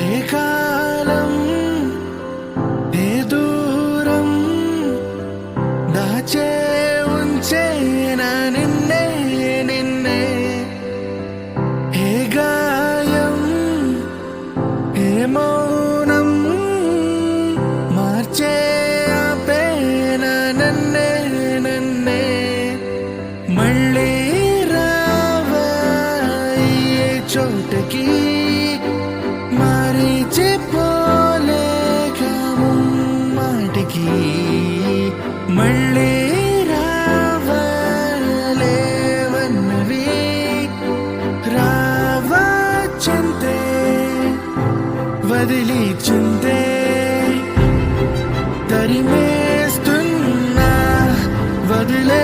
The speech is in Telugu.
ఏ కాలం ఏ దూరం దాచే ఉంచేనా నిన్నే నిన్నే ఏ గాయం ఏ మౌనం మార్చే ఆపేనా నన్నే నన్నే మళ్ళీ రావా ఏ చోటకి మరిచిపోలేక మాటికి మళ్ళీ రావాలేవన్నవి రావా చింతే వదిలి చింతే తరిమేస్తున్నా వదిలే